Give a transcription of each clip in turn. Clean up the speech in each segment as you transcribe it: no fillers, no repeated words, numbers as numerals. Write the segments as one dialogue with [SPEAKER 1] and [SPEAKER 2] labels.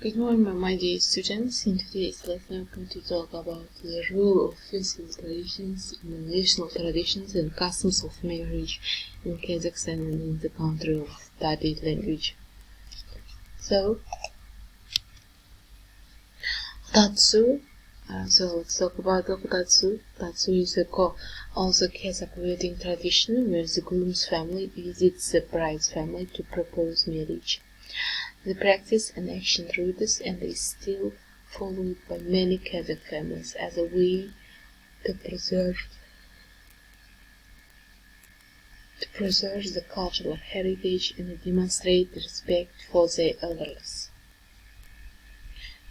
[SPEAKER 1] Good morning, my dear students. In today's lesson, I'm going to talk about the role of physical traditions in the national traditions and customs of marriage in Kazakhstan and in the country of studied language. So let's talk about the Kutatsu. Kutatsu is also Kazakh wedding tradition where the groom's family visits the bride's family to propose marriage. The practice and action roots and is still followed by many Kazakh families as a way to preserve the cultural heritage and demonstrate respect for their elders.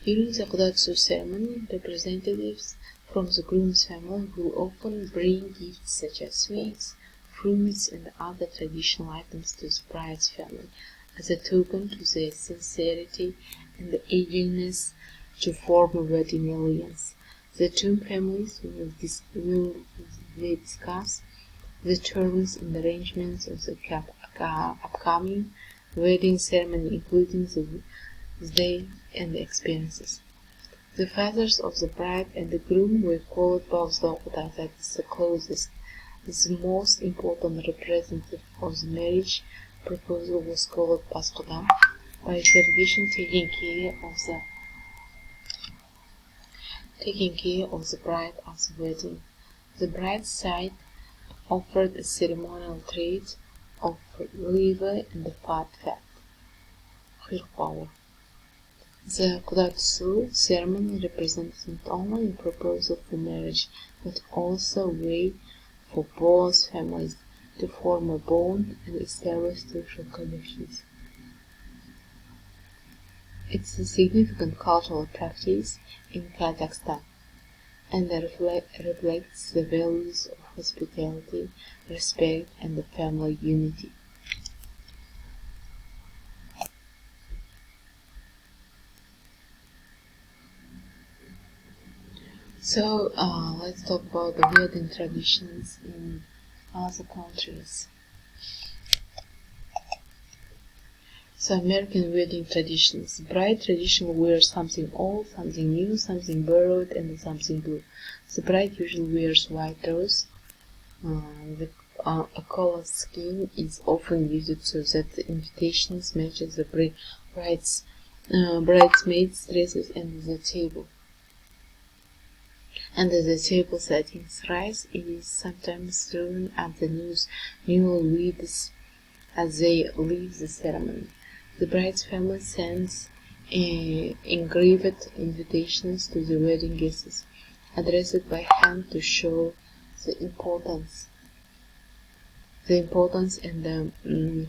[SPEAKER 1] During the Kudatsu ceremony, representatives from the groom's family will often bring gifts such as sweets, fruits, and other traditional items to the bride's family, as a token to their sincerity and the eagerness to form a wedding alliance. The two families will discuss the terms and arrangements of the upcoming wedding ceremony, including the day and the experiences. The fathers of the bride and the groom were called Balzdokta, that is the closest, the most important representative of the marriage proposal was called Paskodam, by tradition taking care of the bride at the wedding. The bride's side offered a ceremonial treat of liver and the fat. The Kudatsu ceremony represents not only a proposal for marriage, but also a way for both families to form a bond and establish social connections. It's a significant cultural practice in Kazakhstan and reflects the values of hospitality, respect, and the family unity. So let's talk about the wedding traditions in other countries. So American wedding traditions. Bride traditionally wears something old, something new, something borrowed, and something blue. The bride usually wears white dress. A colored scheme is often used so that the invitations match the bridesmaids' dresses and the table. Under the table settings, rice is sometimes thrown at the newlyweds as they leave the ceremony. The bride's family sends engraved invitations to the wedding guests, addressed by hand to show the importance and the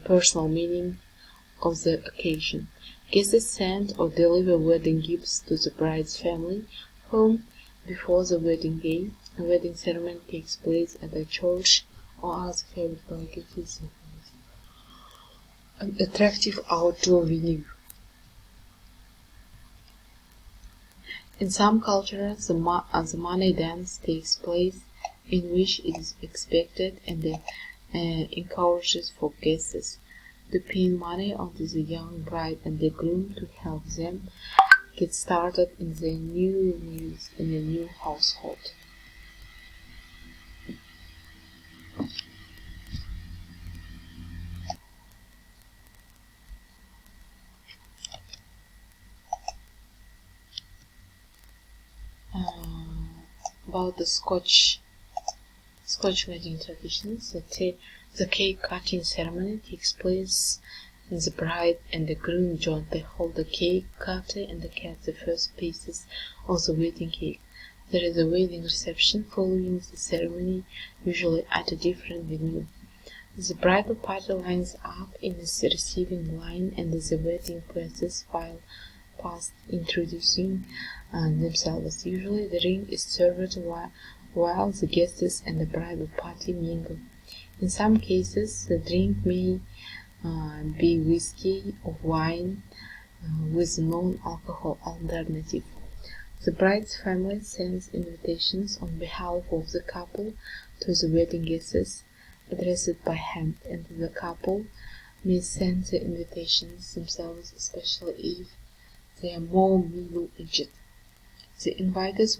[SPEAKER 1] personal meaning of the occasion. Guests send or deliver wedding gifts to the bride's family home before the wedding day. A wedding ceremony takes place at a church or other favorite locations. An attractive outdoor venue. In some cultures, the money dance takes place, in which it is expected and encouraged for guests to pin money onto the young bride and the groom to help them get started in their new lives in a new household. About the Scotch wedding traditions, the cake cutting ceremony takes place, and the bride and the groom jointly hold the cake cutter and cut the first pieces of the wedding cake. There is a wedding reception following the ceremony, usually at a different venue. The bridal party lines up in the receiving line, and the wedding presses file past introducing themselves. Usually the ring is served while the guests and the bridal party mingle. In some cases, the drink may be whiskey or wine with non-alcohol alternative. The bride's family sends invitations on behalf of the couple to the wedding guests, addressed by hand, and the couple may send the invitations themselves, especially if they are more middle-aged. The inviters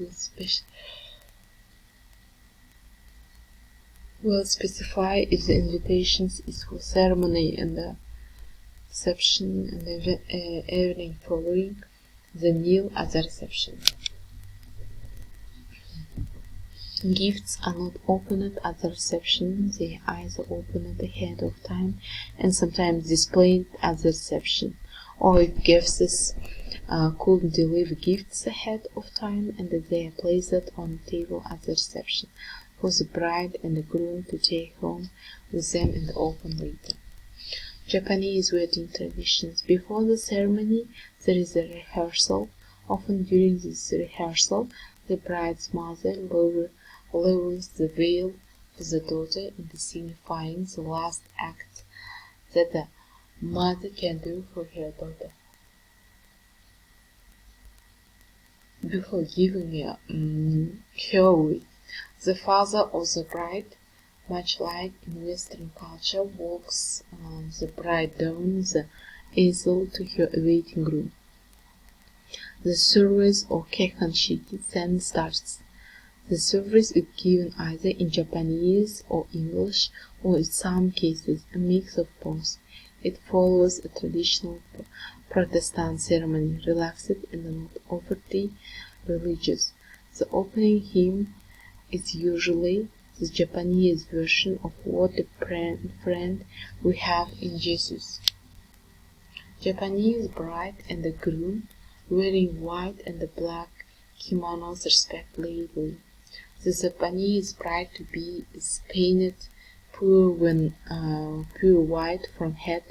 [SPEAKER 1] will specify if the invitation is for ceremony and the reception and the evening following the meal at the reception. Gifts are not opened at the reception, they are either opened ahead of time and sometimes displayed at the reception, or if guests could deliver gifts ahead of time and they are placed on the table at the reception for the bride and the groom to take home with them and open later. Japanese wedding traditions. Before the ceremony, there is a rehearsal. Often during this rehearsal, the bride's mother lowers the veil for the daughter in signifying the last act that the mother can do for her daughter. Before giving her away, the father of the bride, much like in Western culture, walks the bride down the aisle to her awaiting groom. The service or kekanshiki then starts. The service is given either in Japanese or English, or in some cases a mix of both. It follows a traditional Protestant ceremony, relaxed and not overtly religious. The opening hymn is usually the Japanese version of What a Friend We Have in Jesus. Japanese bride and the groom wearing white and black kimonos respectively. The Japanese bride-to-be is painted pure white from head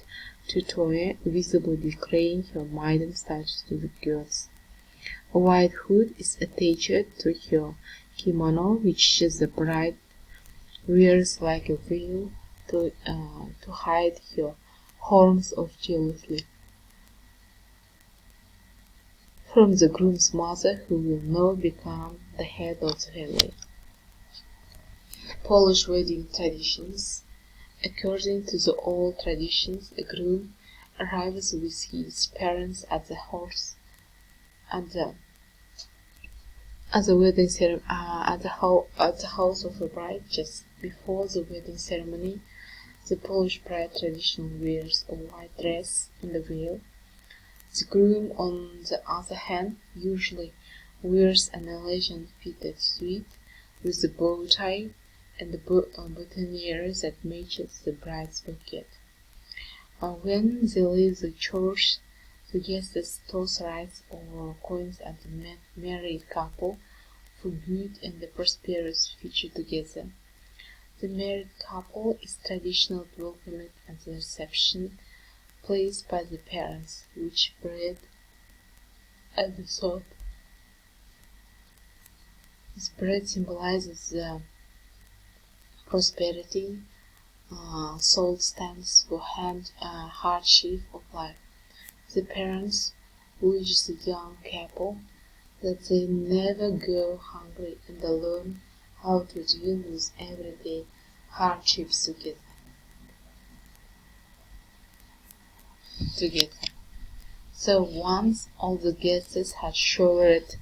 [SPEAKER 1] to toe, visibly displaying her maiden status to the girls. A white hood is attached to her kimono, which the bride wears like a veil to hide her horns of jealousy from the groom's mother, who will now become the head of the family. Polish wedding traditions. According to the old traditions, a groom arrives with his parents at the house of a bride just before the wedding ceremony. The Polish bride traditionally wears a white dress and a veil. The groom, on the other hand, usually wears an elegant fitted suit with a bow tie and a boutonniere that matches the bride's bouquet. When they leave the church, the guests toss rice or coins at the married couple for good and the prosperous future together. The married couple is traditionally welcomed at the reception place by the parents, which bread and the salt. This bread symbolizes the prosperity, salt stands for hardship of life. The parents wish the young couple that they never go hungry and learn how to deal with everyday hardships together. So once all the guests had showered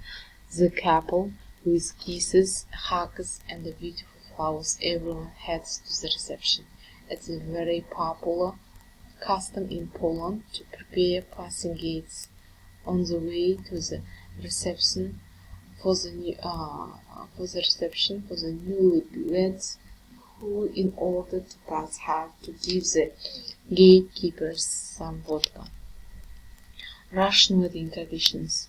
[SPEAKER 1] the couple with kisses, hugs, and the beautiful flowers, everyone heads to the reception. It's a very popular custom in Poland to prepare passing gates on the way to the reception for the newlyweds, who, in order to pass, have to give the gatekeepers some vodka. Russian wedding traditions.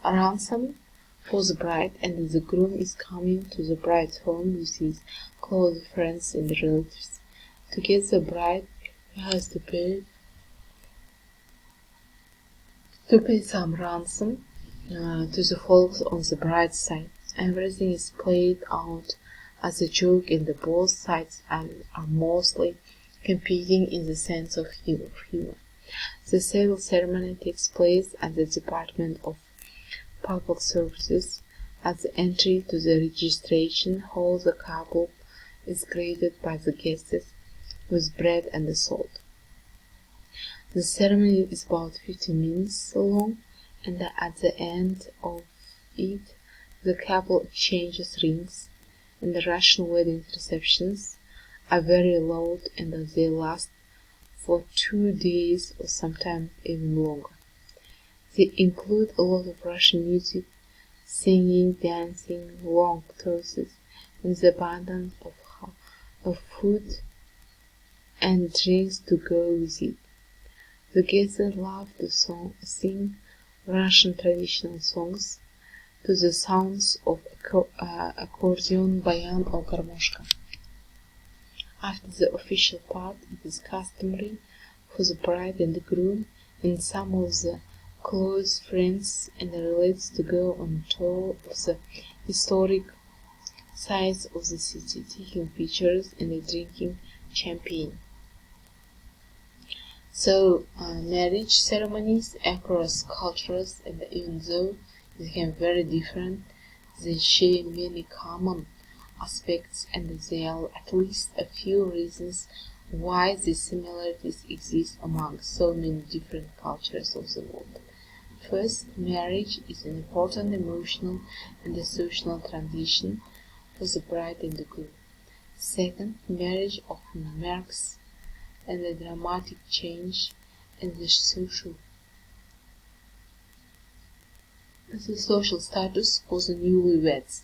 [SPEAKER 1] A ransom for the bride, and the groom is coming to the bride's home with his close friends and relatives. To get the bride, he has to pay some ransom to the folks on the bride's side. Everything is played out as a joke, and both sides are mostly competing in the sense of humor. The sale ceremony takes place at the Department of Public Services. At the entry to the registration hall, the couple is greeted by the guests with bread and salt. The ceremony is about 15 minutes long, and at the end of it, the couple exchanges rings, and the Russian wedding receptions are very loud and they last for 2 days or sometimes even longer. They include a lot of Russian music, singing, dancing, long toasts, and the abundance of food and drinks to go with it. The guests love to sing Russian traditional songs to the sounds of accordion, bayan, or garmoshka. After the official part, it is customary for the bride and the groom and some of the close friends and relatives to go on a tour of the historic sites of the city, taking pictures and drinking champagne. So, marriage ceremonies across cultures, and even though they can be very different, they share many common aspects, and there are at least a few reasons why these similarities exist among so many different cultures of the world. First, marriage is an important emotional and social transition for the bride and the groom. Second, marriage often marks a dramatic change in the social status for the newlyweds.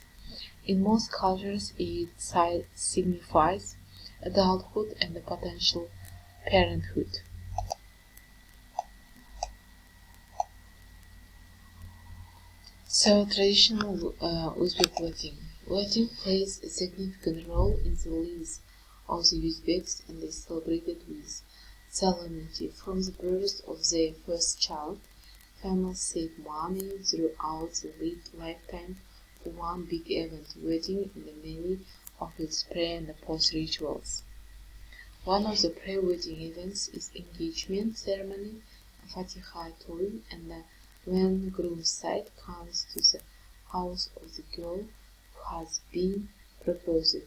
[SPEAKER 1] In most cultures, it signifies adulthood and the potential parenthood. So, traditional Uzbek wedding. Wedding plays a significant role in the lives of the Uzbeks, and is celebrated with solemnity. From the birth of their first child, families save money throughout the lifetime for one big event, wedding, and many of its pre- and post-rituals. One of the pre-wedding events is engagement ceremony, a Fatiha toy, and when groom's side comes to the house of the girl who has been proposed to.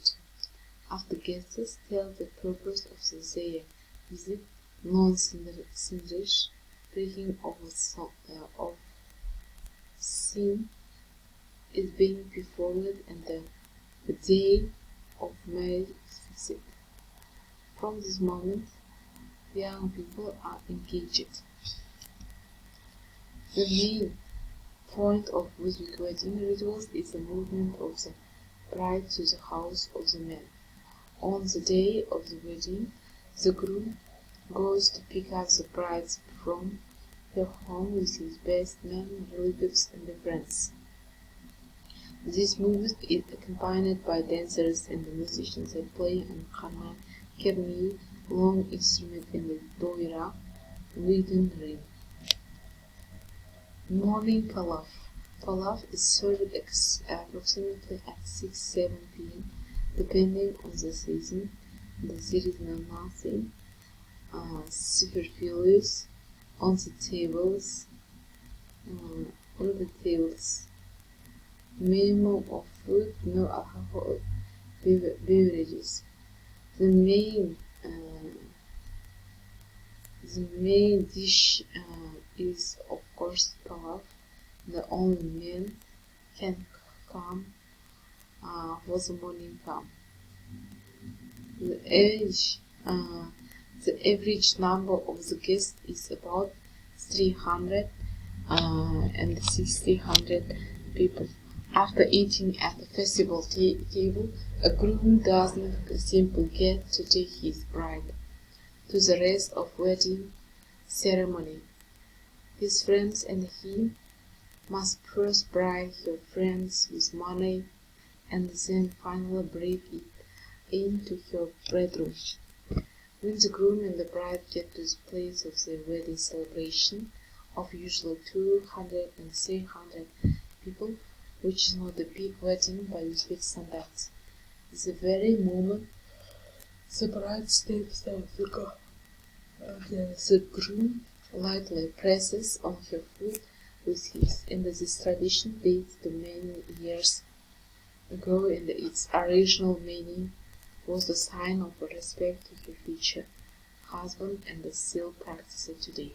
[SPEAKER 1] After guests tell the purpose of their visit, non-Sindrish breaking of sin is being performed, and the day of marriage is fixed. From this moment, young people are engaged. The main point of Uzbek wedding rituals is the movement of the bride to the house of the man. On the day of the wedding, the groom goes to pick up the bride from her home with his best men, relatives, and friends. This movement is accompanied by dancers and musicians that play on kharma, kerni, long instrument, and the doira, wooden ring. Morning palaf. Palaf is served approximately at 6-7 p.m. depending on the season. There is nothing superfluous on the tables. Minimum of food, no alcohol beverages. The main dish is of course palaf. The only men can come for the morning come. The average number of the guests is about 300 and 600 people. After eating at the festival table, a groom doesn't simply get to take his bride to the rest of wedding ceremony. His friends and he must first bribe her friends with money and then finally break it into her bedroom. When the groom and the bride get to the place of their wedding celebration, of usually 200 and 300 people, which is not a big wedding by Uzbek standards, the very moment the bride steps out of the car, the groom lightly presses on her foot with his, and this tradition dates to many years ago, and its original meaning was a sign of respect to her future husband and they still practice it today.